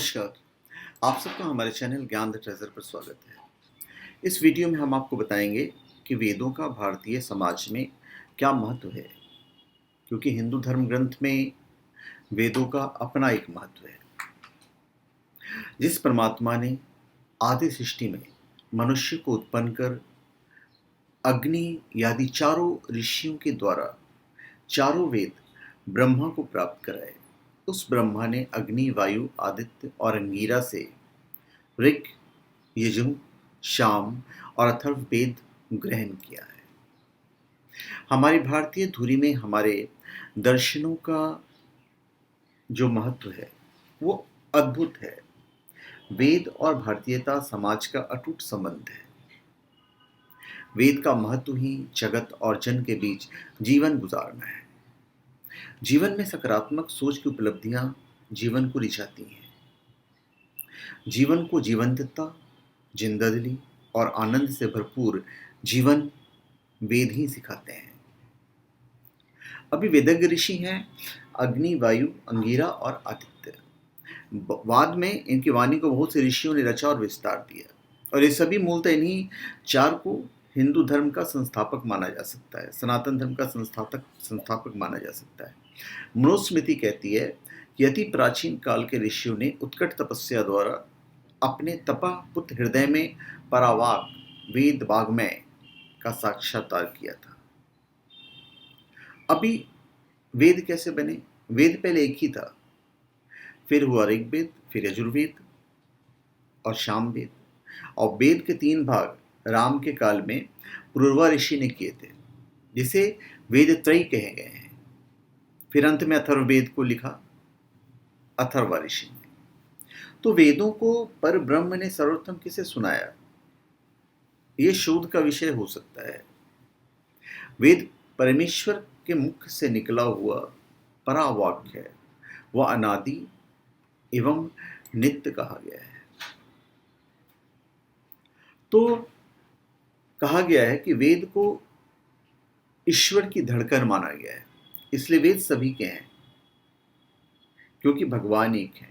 नमस्कार। आप सबका हमारे चैनल ज्ञान द ट्रेजर पर स्वागत है। इस वीडियो में हम आपको बताएंगे कि वेदों का भारतीय समाज में क्या महत्व है, क्योंकि हिंदू धर्म ग्रंथ में वेदों का अपना एक महत्व है। जिस परमात्मा ने आदि सृष्टि में मनुष्य को उत्पन्न कर अग्नि आदि चारों ऋषियों के द्वारा चारों वेद ब्रह्मा को प्राप्त कराए, उस ब्रह्मा ने अग्नि, वायु, आदित्य और अंगिरा से ऋग, यजुः, साम और अथर्व वेद ग्रहण किया है। हमारी भारतीय धुरी में हमारे दर्शनों का जो महत्व है वो अद्भुत है। वेद और भारतीयता समाज का अटूट संबंध है। वेद का महत्व ही जगत और जन के बीच जीवन गुजारना है। जीवन में सकारात्मक सोच की उपलब्धियां जीवन को रिझाती हैं। जीवन को जीवंतता, जिंदगी और आनंद से भरपूर जीवन वेद ही सिखाते हैं। अभी वेदज्ञ ऋषि हैं अग्नि, वायु, अंगिरा और आदित्य। बाद में इनकी वाणी को बहुत से ऋषियों ने रचा और विस्तार दिया, और ये सभी मूलतः इन्हीं चार को हिंदू धर्म का संस्थापक माना जा सकता है, सनातन धर्म का संस्थापक माना जा सकता है। मनुस्मृति कहती है कि अति प्राचीन काल के ऋषियों ने उत्कट तपस्या द्वारा अपने तपापुत हृदय में परावाक वेद वाग्मय का साक्षात्कार किया था। अभी वेद कैसे बने? वेद पहले एक ही था, फिर हुआ ऋग्वेद, फिर यजुर्वेद और सामवेद। और वेद के 3 भाग राम के काल में पुरुरवा ऋषि ने किए थे, जिसे वेद त्रयी कहे गए हैं। फिर अंत में अथर्ववेद को लिखा अथर्वा ऋषि ने। तो वेदों को पर ब्रह्म ने सर्वोत्तम किसे सुनाया, ये शोध का विषय हो सकता है। वेद परमेश्वर के मुख से निकला हुआ परावाक्य है, वह अनादि एवं नित्य कहा गया है। तो कहा गया है कि वेद को ईश्वर की धड़कन माना गया है, इसलिए वेद सभी के हैं, क्योंकि भगवान एक है।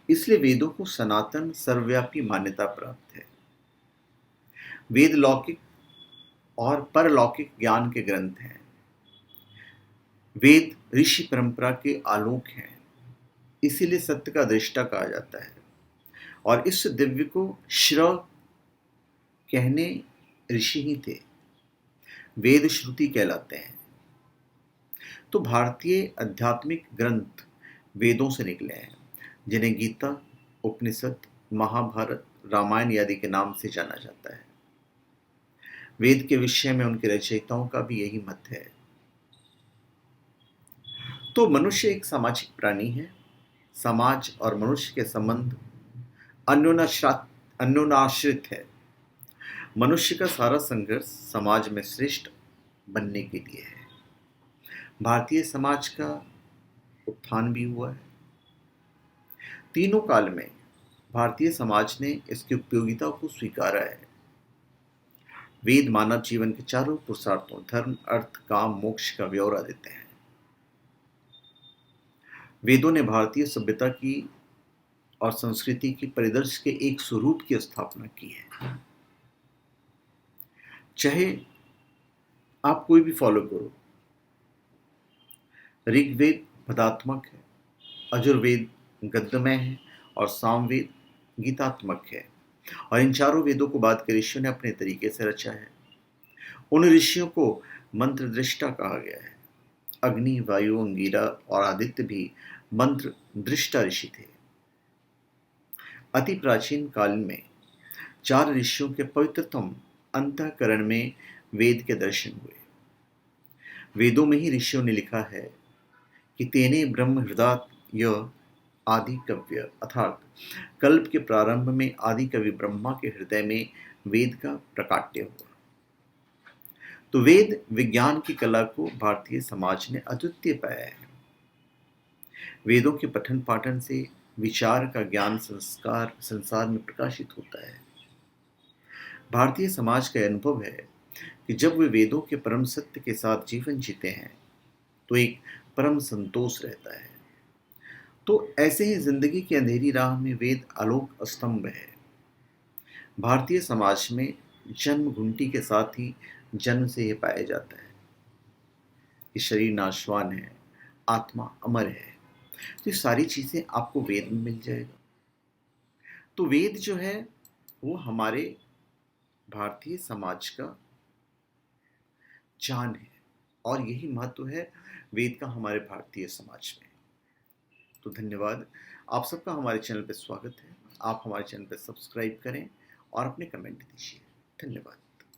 इसलिए वेदों को सनातन सर्वव्यापी मान्यता प्राप्त है। वेद लौकिक और परलौकिक ज्ञान के ग्रंथ हैं। वेद ऋषि परंपरा के आलोक हैं, इसीलिए सत्य का दृष्टा कहा जाता है। और इस दिव्य को श्रव कहने ऋषि ही थे, वेद श्रुति कहलाते हैं। तो भारतीय आध्यात्मिक ग्रंथ वेदों से निकले हैं, जिन्हें गीता, उपनिषद, महाभारत, रामायण आदि के नाम से जाना जाता है। वेद के विषय में उनके रचयिताओं का भी यही मत है। तो मनुष्य एक सामाजिक प्राणी है। समाज और मनुष्य के संबंध अन्योनाश्रित है। मनुष्य का सारा संघर्ष समाज में श्रेष्ठ बनने के लिए है। भारतीय समाज का उत्थान भी हुआ है। तीनों काल में भारतीय समाज ने इसकी उपयोगिता को स्वीकारा है। वेद मानव जीवन के चारों पुरुषार्थों धर्म, अर्थ, काम, मोक्ष का ब्यौरा देते हैं। वेदों ने भारतीय सभ्यता की और संस्कृति की परिदृश्य के एक स्वरूप की स्थापना की है। चाहे आप कोई भी फॉलो करो, ऋग्वेद पदात्मक है, यजुर्वेद गद्यमय है और सामवेद गीतात्मक है। और इन चारों वेदों को बाद के ऋषियों ने अपने तरीके से रचा है। उन ऋषियों को मंत्र दृष्टा कहा गया है। अग्नि, वायु, अंगिरा और आदित्य भी मंत्र दृष्टा ऋषि थे। अति प्राचीन काल में 4 ऋषियों के पवित्रतम अंतःकरण में वेद के दर्शन हुए। वेदों में ही ऋषियों ने लिखा है कि तेने ब्रह्म हृदय यह आदि कव्य, अर्थात कल्प के प्रारंभ में आदि कवि ब्रह्मा के हृदय में वेद का प्रकाट्य हुआ। तो वेद विज्ञान की कला को भारतीय समाज ने अद्वितीय पाया है। वेदों के पठन पाठन से विचार का ज्ञान संसार में प्रकाशित होता है। भारतीय समाज का अनुभव है कि जब वे वेदों के परम सत्य के साथ जीवन जीते हैं तो एक परम संतोष रहता है। तो ऐसे ही जिंदगी की अंधेरी राह में वेद आलोक स्तंभ है। भारतीय समाज में जन्म घुंटी के साथ ही जन्म से यह पाया जाता है कि शरीर नाशवान है, आत्मा अमर है। तो ये सारी चीजें आपको वेद में मिल जाएगा। तो वेद जो है वो हमारे भारतीय समाज का जान है, और यही महत्व है वेद का हमारे भारतीय समाज में। तो धन्यवाद। आप सबका हमारे चैनल पर स्वागत है। आप हमारे चैनल पर सब्सक्राइब करें और अपने कमेंट दीजिए। धन्यवाद।